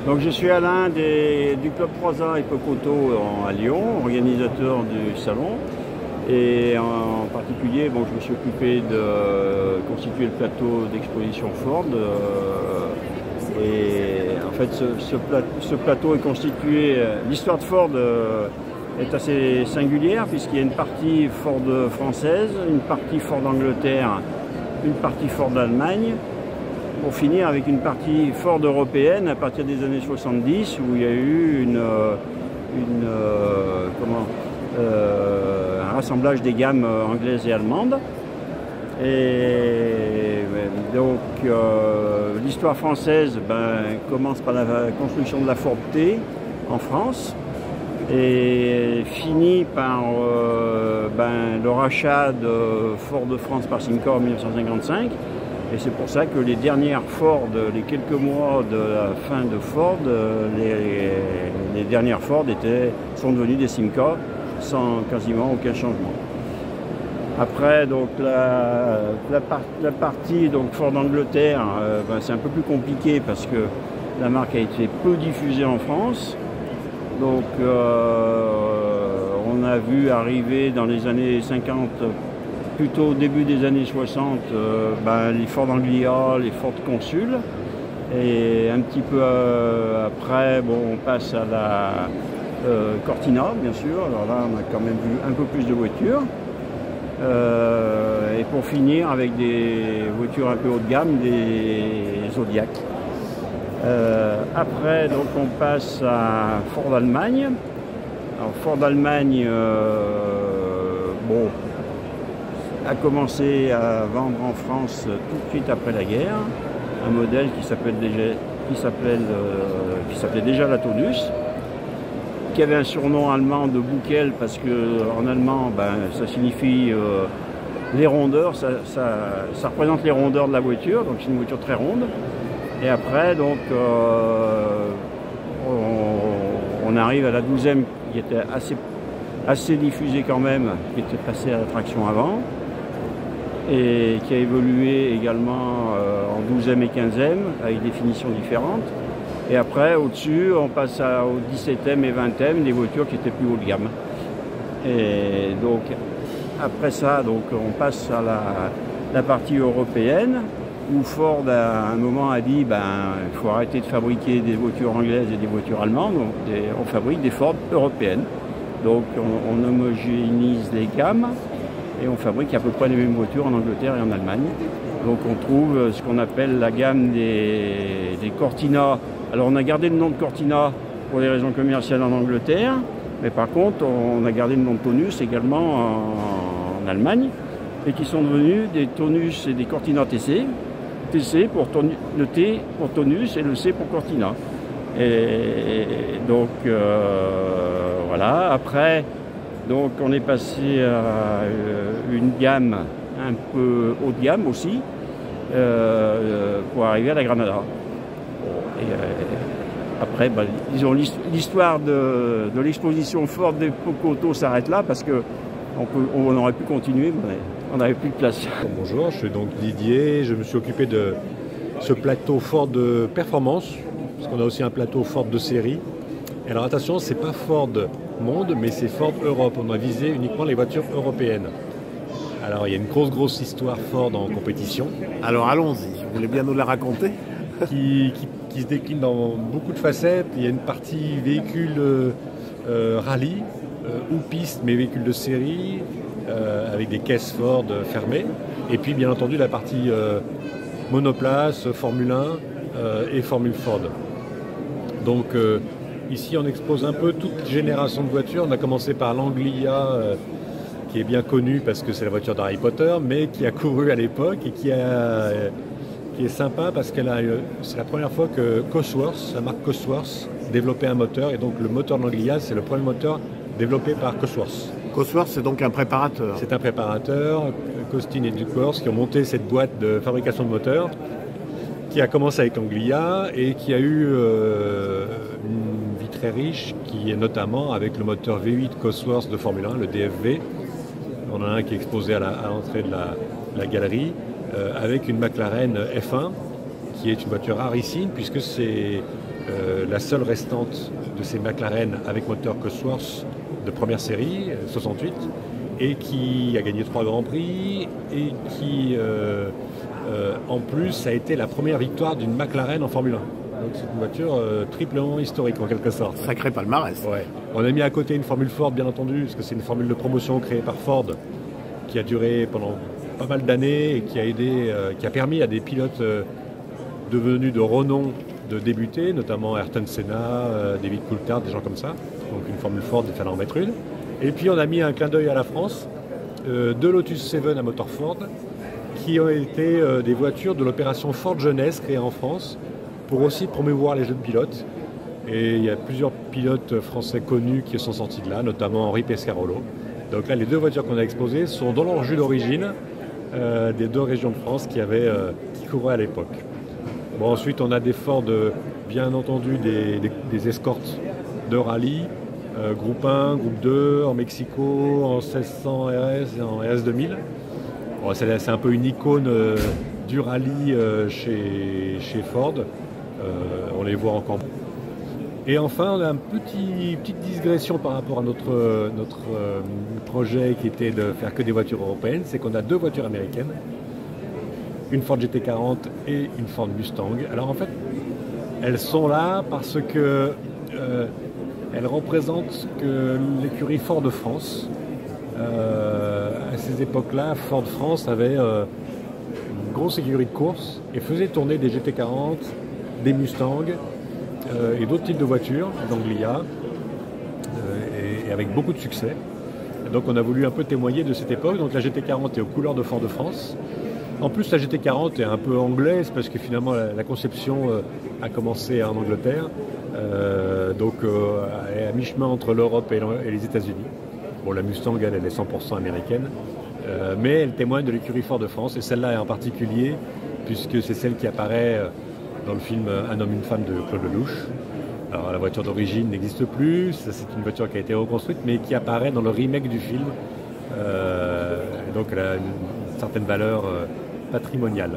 Donc je suis Alain du Club Croisat et Pocoto à Lyon, organisateur du salon. Et en particulier, bon, je me suis occupé de constituer le plateau d'exposition Ford. Et en fait, ce plateau est constitué. L'histoire de Ford est assez singulière puisqu'il y a une partie Ford française, une partie Ford Angleterre, une partie Ford Allemagne, pour finir avec une partie Ford européenne à partir des années 70 où il y a eu un rassemblage des gammes anglaises et allemandes. Et donc l'histoire française commence par la construction de la Ford T en France et finit par le rachat de Ford de France par Simca en 1955. Et c'est pour ça que les dernières Ford, les quelques mois de la fin de Ford, les dernières Ford sont devenues des Simca sans quasiment aucun changement. Après, donc, la partie donc, Ford Angleterre, c'est un peu plus compliqué parce que la marque a été peu diffusée en France. Donc, on a vu arriver dans les années 50, plutôt au début des années 60, les Ford Anglia, les Ford Consul. Et un petit peu après, on passe à la Cortina, bien sûr. Alors là, on a quand même vu un peu plus de voitures. Et pour finir avec des voitures un peu haut de gamme, des Zodiac. Après, donc, on passe à Ford Allemagne. Alors, Ford Allemagne, a commencé à vendre en France tout de suite après la guerre un modèle qui s'appelait déjà la Tonus, qui avait un surnom allemand de Buckel parce que en allemand ça signifie les rondeurs, ça représente les rondeurs de la voiture, donc c'est une voiture très ronde. Et après donc on arrive à la 12e qui était assez diffusée quand même, qui était passée à la traction avant et qui a évolué également en 12e et 15e avec des finitions différentes. Et après, au-dessus, on passe au 17e et 20e, des voitures qui étaient plus haut de gamme. Et donc, après ça, donc, on passe à la partie européenne, où Ford, à un moment, a dit il faut arrêter de fabriquer des voitures anglaises et des voitures allemandes, donc on fabrique des Ford européennes. Donc, on homogénise les gammes et on fabrique à peu près les mêmes voitures en Angleterre et en Allemagne. Donc, on trouve ce qu'on appelle la gamme des Cortina. Alors on a gardé le nom de Cortina pour des raisons commerciales en Angleterre, mais par contre on a gardé le nom de Tonus également en Allemagne, et qui sont devenus des Tonus et des Cortina TC. TC pour le T pour Tonus et le C pour Cortina. Et donc voilà, après donc on est passé à une gamme un peu haut de gamme aussi, pour arriver à la Granada. Et après, disons, l'histoire de l'exposition Ford des Pocoto s'arrête là parce qu'on aurait pu continuer, mais on n'avait plus de place. Bonjour, je suis donc Didier, je me suis occupé de ce plateau Ford de performance, parce qu'on a aussi un plateau Ford de série. Et alors attention, c'est pas Ford Monde, mais c'est Ford Europe. On a visé uniquement les voitures européennes. Alors il y a une grosse histoire Ford en compétition. Alors allons-y, vous voulez bien nous la raconter? qui se décline dans beaucoup de facettes. Il y a une partie véhicule rallye ou piste, mais véhicule de série, avec des caisses Ford fermées. Et puis bien entendu la partie monoplace, Formule 1 et Formule Ford. Donc ici on expose un peu toute génération de voitures. On a commencé par l'Anglia, qui est bien connue parce que c'est la voiture d'Harry Potter, mais qui a couru à l'époque et qui est sympa parce c'est la première fois que Cosworth, la marque Cosworth, développait un moteur. Et donc le moteur de l'Anglia, c'est le premier moteur développé par Cosworth. Cosworth, c'est donc un préparateur. C'est un préparateur, Costin et Duckworth, qui ont monté cette boîte de fabrication de moteurs, qui a commencé avec l'Anglia et qui a eu une vie très riche, qui est notamment avec le moteur V8 Cosworth de Formule 1, le DFV. On en a un qui est exposé à l'entrée de la galerie, avec une McLaren F1 qui est une voiture rarissime puisque c'est la seule restante de ces McLaren avec moteur Cosworth de première série, 68, et qui a gagné 3 Grands Prix et qui, en plus, a été la première victoire d'une McLaren en Formule 1. Donc c'est une voiture triplement historique en quelque sorte. Sacré palmarès. Ouais. On a mis à côté une Formule Ford bien entendu, parce que c'est une formule de promotion créée par Ford qui a duré pendant pas mal d'années et qui a permis à des pilotes devenus de renom de débuter, notamment Ayrton Senna, David Coulthard, des gens comme ça. Donc une Formule Ford, il fallait en mettre une. Et puis on a mis un clin d'œil à la France, 2 Lotus 7 à moteur Ford, qui ont été des voitures de l'opération Ford Jeunesse créée en France, pour aussi promouvoir les jeunes pilotes. Et il y a plusieurs pilotes français connus qui sont sortis de là, notamment Henri Pescarolo. Donc là, les 2 voitures qu'on a exposées sont dans leur jus d'origine des 2 régions de France qui couraient à l'époque. Bon, ensuite, on a des Ford, bien entendu, des escortes de rallye, groupe 1, groupe 2, en Mexico, en 1600 RS et en RS 2000. Bon, c'est un peu une icône du rallye chez Ford. On les voit encore. Et enfin, on a une petite digression par rapport à notre projet qui était de faire que des voitures européennes, c'est qu'on a 2 voitures américaines, une Ford GT40 et une Ford Mustang. Alors en fait, elles sont là parce que elles représentent que l'écurie Ford de France. À ces époques-là, Ford France avait une grosse écurie de course et faisait tourner des GT40, des Mustangs et d'autres types de voitures, d'Anglia, et avec beaucoup de succès. Donc on a voulu un peu témoigner de cette époque. Donc la GT40 est aux couleurs de Ford de France. En plus, la GT40 est un peu anglaise parce que finalement la conception a commencé en Angleterre. Donc elle est à mi-chemin entre l'Europe et les États-Unis. Bon, la Mustang, elle est 100% américaine. Mais elle témoigne de l'écurie Ford de France, et celle-là en particulier, puisque c'est celle qui apparaît dans le film Un homme, une femme de Claude Lelouch. Alors la voiture d'origine n'existe plus, c'est une voiture qui a été reconstruite, mais qui apparaît dans le remake du film. Donc elle a une certaine valeur patrimoniale.